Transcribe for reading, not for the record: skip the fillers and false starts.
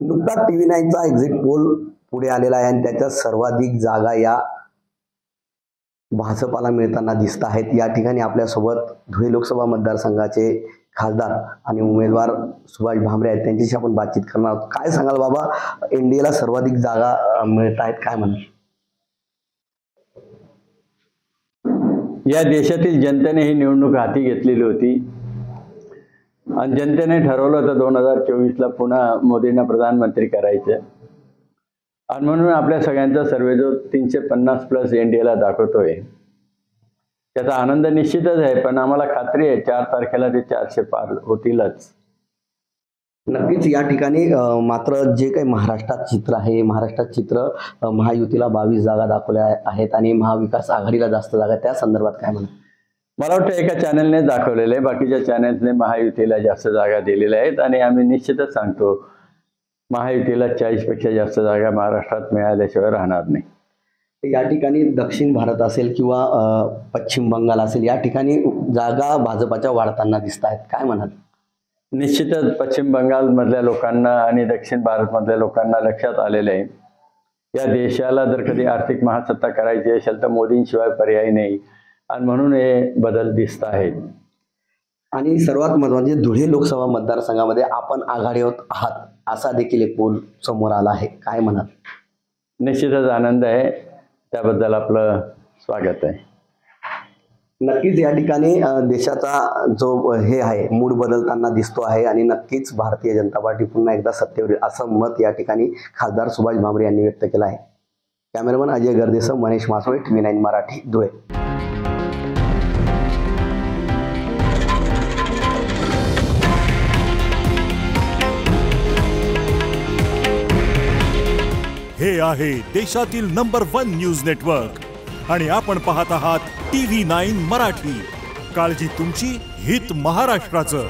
नुकताच TV9चा exit poll पुढे आलेला आहे आणि त्याच्या सर्वाधिक जागा या भाजपाला मिळताना दिसत आहेत। या ठिकाणी आपल्यासोबत धुळे लोकसभा मतदारसंघाचे खासदार आणि उमेदवार सुभाष भामरे आहेत, त्यांच्याशी आपण बातचीत करणार आहोत। काय सांगाल बाबा, एनडीएला सर्वाधिक जागा मिळत आहेत, काय म्हणाल? या देशातील जनतेने ही निवडणूक हाती घेतलेली होती आणि जनतेने ठरवलं होतं 2024ला पुन्हा मोदींना प्रधानमंत्री करायचं आणि म्हणून आपल्या सगळ्यांचा सर्वे जो 350+ एनडीएला दाखवतोय त्याचा आनंद निश्चितच आहे, पण आम्हाला खात्री आहे 4 तारखेला ते 400 पार होतीलच। नक्कीच या ठिकाणी मात्र जे काही महाराष्ट्रात चित्र आहे, महाराष्ट्रात चित्र महायुतीला 22 जागा दाखवल्या आहेत आणि महाविकास आघाडीला जास्त जागा, त्या संदर्भात काय म्हणाल? मला वाटतं एका चॅनलने दाखवलेलं आहे, बाकीच्या चॅनल्सने महायुतीला जास्त जागा दिलेल्या आहेत आणि आम्ही निश्चितच सांगतो महायुतीला 40 पेक्षा जास्त जागा महाराष्ट्रात मिळाल्याशिवाय राहणार नाही। या ठिकाणी दक्षिण भारत असेल किंवा पश्चिम बंगाल असेल, या ठिकाणी जागा भाजपाच्या वाढताना दिसत आहेत, काय म्हणाल? निश्चितच पश्चिम बंगालमधल्या लोकांना आणि दक्षिण भारतमधल्या लोकांना लक्षात आलेलं आहे या देशाला जर कधी आर्थिक महासत्ता करायची असेल तर मोदींशिवाय पर्याय नाही आणि म्हणून हे बदल दिसत आहेत। आणि सर्वात महत्त्वाचे धुळे लोकसभा मतदारसंघामध्ये आपण आघाडीवर आहात असा देखील एक पोल समोर आला आहे, काय म्हणाल? निश्चितच आनंद आहे, त्याबद्दल आपलं स्वागत आहे। नक्कीच या ठिकाणी देशाचा जो हे आहे मूड बदलताना दिसतो आहे आणि नक्कीच भारतीय जनता पार्टी पुन्हा एकदा सत्तेवर येईल असं मत या ठिकाणी खासदार सुभाष भामरे यांनी व्यक्त केलं आहे। कॅमेरामन अजय गर्देसह मनीष मासोळे, TV9 मराठी, धुळे। हे आहे देशातील नंबर 1 न्यूज नेटवर्क आणि आपण पाहत आहात TV9 मराठी। काळजी तुमची, हित महाराष्ट्राचं।